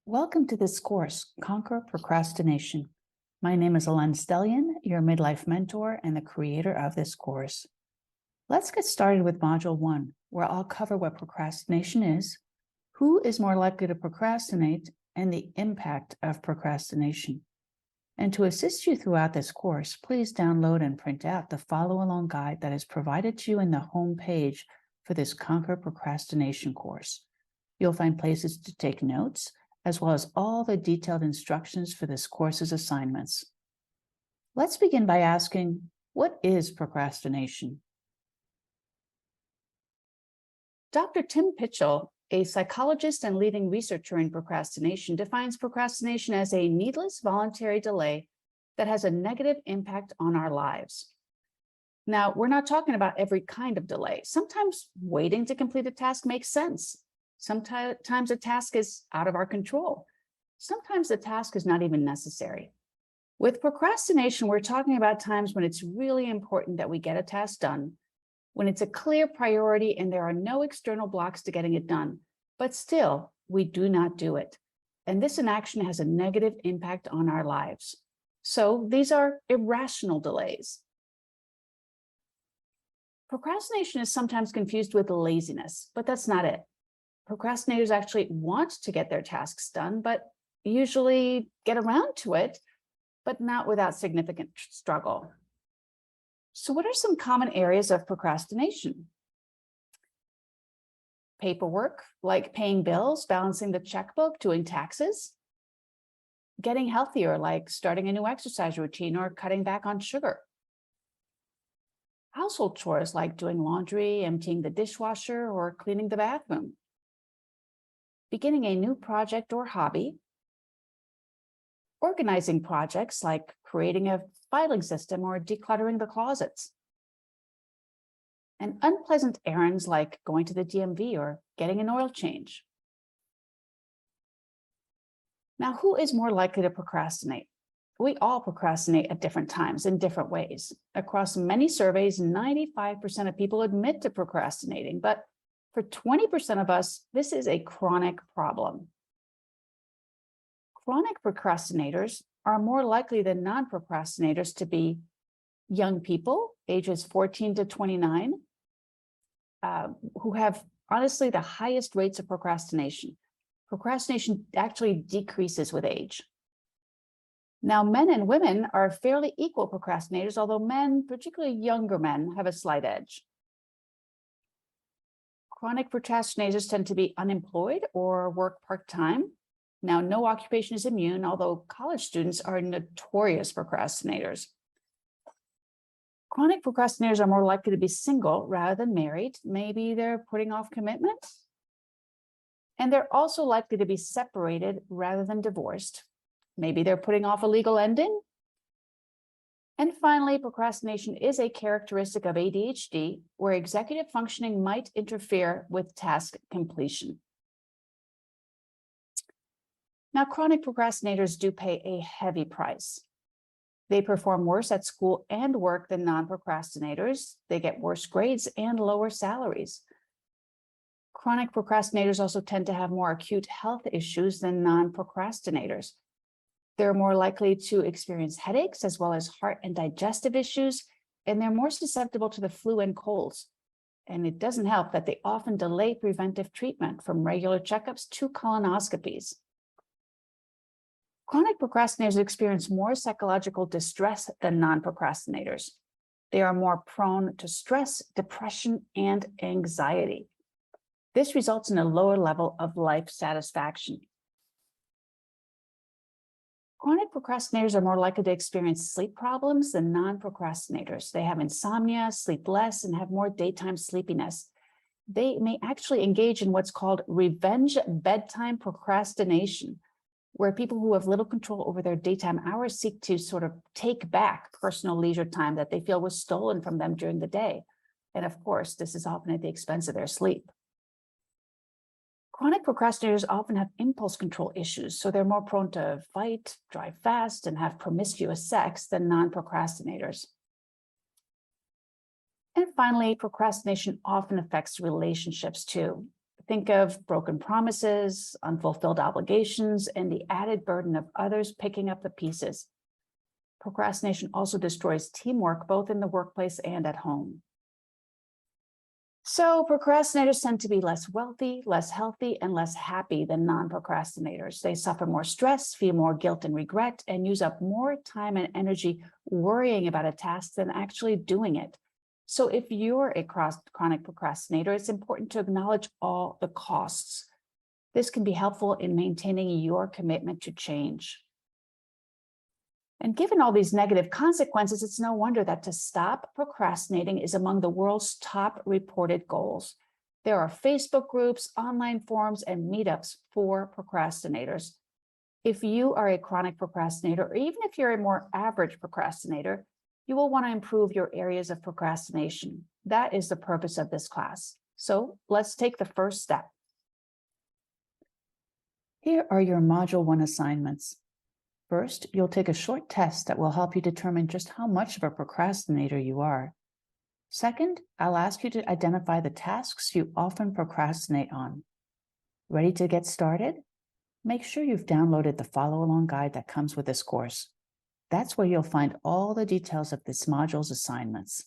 Welcome to this course, Conquer Procrastination. My name is Alen Stellian, your midlife mentor and the creator of this course. Let's get started with Module 1, where I'll cover what procrastination is, who is more likely to procrastinate, and the impact of procrastination. And to assist you throughout this course, please download and print out the follow-along guide that is provided to you in the home page for this Conquer Procrastination course. You'll find places to take notes, as well as all the detailed instructions for this course's assignments. Let's begin by asking, what is procrastination? Dr. Tim Pitchell, a psychologist and leading researcher in procrastination, defines procrastination as a needless voluntary delay that has a negative impact on our lives. Now, we're not talking about every kind of delay. Sometimes waiting to complete a task makes sense. Sometimes a task is out of our control. Sometimes the task is not even necessary. With procrastination, we're talking about times when it's really important that we get a task done, when it's a clear priority and there are no external blocks to getting it done, but still, we do not do it. And this inaction has a negative impact on our lives. So these are irrational delays. Procrastination is sometimes confused with laziness, but that's not it. Procrastinators actually want to get their tasks done, but usually get around to it, but not without significant struggle. So what are some common areas of procrastination? Paperwork, like paying bills, balancing the checkbook, doing taxes. Getting healthier, like starting a new exercise routine or cutting back on sugar. Household chores, like doing laundry, emptying the dishwasher, or cleaning the bathroom. Beginning a new project or hobby, organizing projects like creating a filing system or decluttering the closets, and unpleasant errands like going to the DMV or getting an oil change. Now, who is more likely to procrastinate? We all procrastinate at different times in different ways. Across many surveys, 95% of people admit to procrastinating, but for 20% of us, this is a chronic problem. Chronic procrastinators are more likely than non-procrastinators to be young people, ages 14 to 29, who have honestly the highest rates of procrastination. Procrastination actually decreases with age. Now, men and women are fairly equal procrastinators, although men, particularly younger men, have a slight edge. Chronic procrastinators tend to be unemployed or work part-time. Now, no occupation is immune, although college students are notorious procrastinators. Chronic procrastinators are more likely to be single rather than married. Maybe they're putting off commitment. And they're also likely to be separated rather than divorced. Maybe they're putting off a legal ending. And finally, procrastination is a characteristic of ADHD, where executive functioning might interfere with task completion. Now, chronic procrastinators do pay a heavy price. They perform worse at school and work than non-procrastinators. They get worse grades and lower salaries. Chronic procrastinators also tend to have more acute health issues than non-procrastinators. They're more likely to experience headaches as well as heart and digestive issues, and they're more susceptible to the flu and colds. And it doesn't help that they often delay preventive treatment from regular checkups to colonoscopies. Chronic procrastinators experience more psychological distress than non-procrastinators. They are more prone to stress, depression, and anxiety. This results in a lower level of life satisfaction. Chronic procrastinators are more likely to experience sleep problems than non-procrastinators. They have insomnia, sleep less, and have more daytime sleepiness. They may actually engage in what's called revenge bedtime procrastination, where people who have little control over their daytime hours seek to sort of take back personal leisure time that they feel was stolen from them during the day. And of course, this is often at the expense of their sleep. Chronic procrastinators often have impulse control issues, so they're more prone to fight, drive fast, and have promiscuous sex than non-procrastinators. And finally, procrastination often affects relationships too. Think of broken promises, unfulfilled obligations, and the added burden of others picking up the pieces. Procrastination also destroys teamwork, both in the workplace and at home. So procrastinators tend to be less wealthy, less healthy, and less happy than non-procrastinators. They suffer more stress, feel more guilt and regret, and use up more time and energy worrying about a task than actually doing it. So if you're a chronic procrastinator, it's important to acknowledge all the costs. This can be helpful in maintaining your commitment to change. And given all these negative consequences, it's no wonder that to stop procrastinating is among the world's top reported goals. There are Facebook groups, online forums, and meetups for procrastinators. If you are a chronic procrastinator, or even if you're a more average procrastinator, you will want to improve your areas of procrastination. That is the purpose of this class. So let's take the first step. Here are your Module 1 assignments. First, you'll take a short test that will help you determine just how much of a procrastinator you are. Second, I'll ask you to identify the tasks you often procrastinate on. Ready to get started? Make sure you've downloaded the follow-along guide that comes with this course. That's where you'll find all the details of this module's assignments.